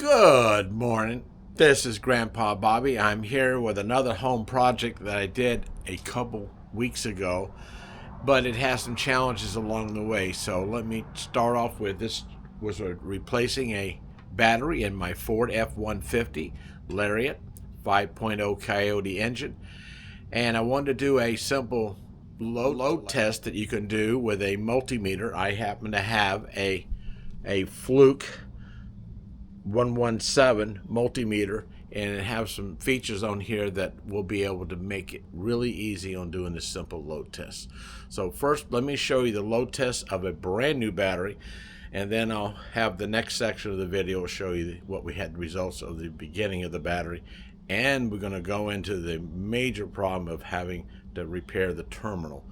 Good morning. This is Grandpa Bobby. I'm here with another home project that I did a couple weeks ago, but it has some challenges along the way. So let me start off with this was replacing a battery in my Ford F150 Lariat 5.0 Coyote engine, and I wanted to do a simple load test that you can do with a multimeter. I happen to have a Fluke 117 multimeter, and it has some features on here that will be able to make it really easy on doing this simple load test. So first, let me show you the load test of a brand new battery, and then I'll have the next section of the video show you what we had results of the beginning of the battery, and we're going to go into the major problem of having to repair the terminal,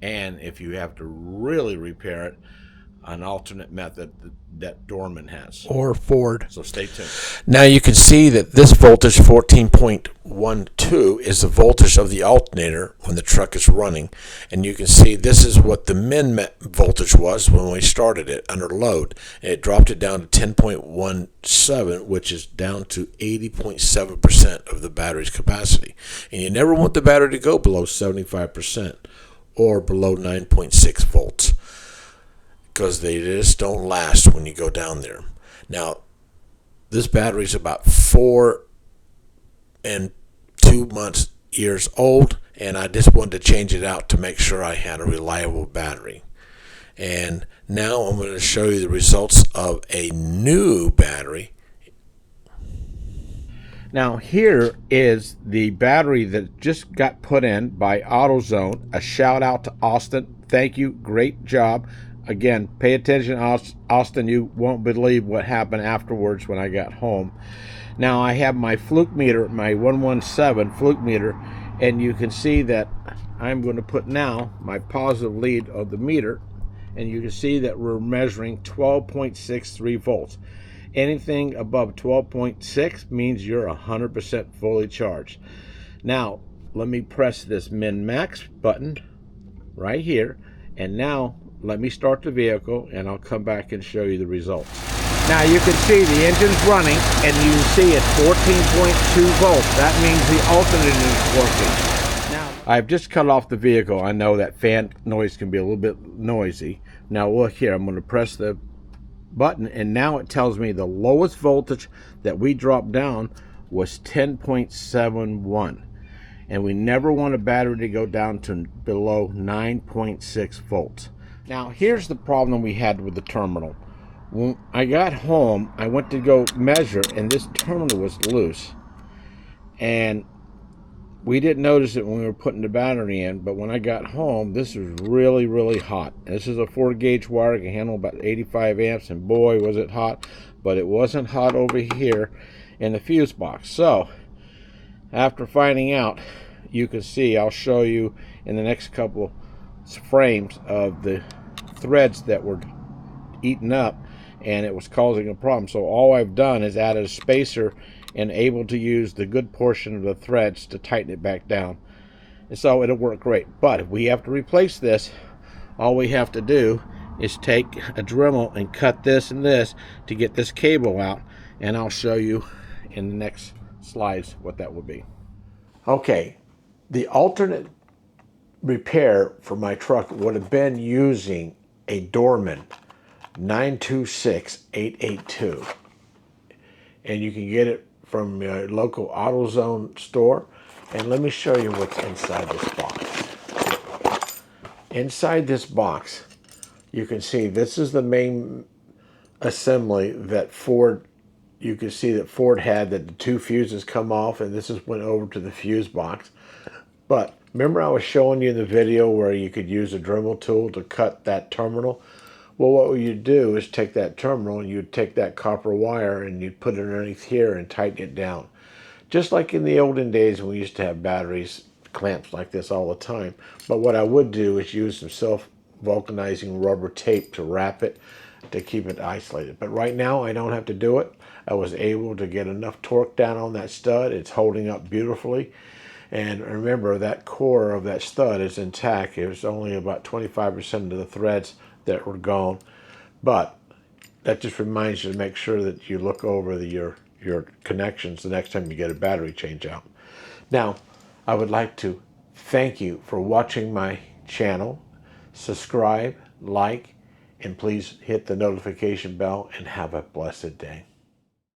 and if you have to really repair it, an alternate method that Dorman has. Or Ford. So stay tuned. Now you can see that this voltage 14.12 is the voltage of the alternator when the truck is running. And you can see this is what the min voltage was when we started it under load. And it dropped it down to 10.17, which is down to 80.7% of the battery's capacity. And you never want the battery to go below 75% or below 9.6 volts. Because they just don't last when you go down there. Now, this battery is about 4 and 2 years old, and I just wanted to change it out to make sure I had a reliable battery. And now I'm going to show you the results of a new battery. Now here is the battery that just got put in by AutoZone. A shout out to Austin. Thank you. Great job. Again, pay attention, Austin. You won't believe what happened afterwards when I got home. Now I have my Fluke meter, my 117 Fluke meter, and you can see that I'm going to put now my positive lead of the meter, and you can see that we're measuring 12.63 volts. Anything above 12.6 means you're 100% fully charged. Now let me press this min-max button right here, and now let me start the vehicle, and I'll come back and show you the results. Now you can see the engine's running, and you can see it's 14.2 volts. That means the alternator is working. Now I've just cut off the vehicle. I know that fan noise can be a little bit noisy. Now look here, I'm going to press the button, and now it tells me the lowest voltage that we dropped down was 10.71. And we never want a battery to go down to below 9.6 volts. Now here's the problem we had with the terminal. When I got home, I went to go measure, and this terminal was loose. And we didn't notice it when we were putting the battery in, but when I got home, this was really, really hot. This is a 4-gauge wire. It can handle about 85 amps, and boy, was it hot. But it wasn't hot over here in the fuse box. So after finding out, you can see, I'll show you in the next couple frames of the threads that were eaten up, and it was causing a problem. So all I've done is added a spacer and able to use the good portion of the threads to tighten it back down, and so it'll work great. But if we have to replace this, all we have to do is take a Dremel and cut this and this to get this cable out, and I'll show you in the next slides what that will be. Okay, the alternate repair for my truck would have been using a Dorman 926882, and you can get it from your local AutoZone store. And let me show you what's inside this box. Inside this box, you can see this is the main assembly that Ford, you can see that Ford had, that the 2 fuses come off, and this is went over to the fuse box. But remember I was showing you in the video where you could use a Dremel tool to cut that terminal? Well, what you do is take that terminal and you'd take that copper wire and you'd put it underneath here and tighten it down. Just like in the olden days when we used to have batteries, clamps like this all the time. But what I would do is use some self-vulcanizing rubber tape to wrap it to keep it isolated. But right now I don't have to do it. I was able to get enough torque down on that stud. It's holding up beautifully. And remember, that core of that stud is intact. It was only about 25% of the threads that were gone. But that just reminds you to make sure that you look over your connections the next time you get a battery change out. Now, I would like to thank you for watching my channel. Subscribe, like, and please hit the notification bell, and have a blessed day.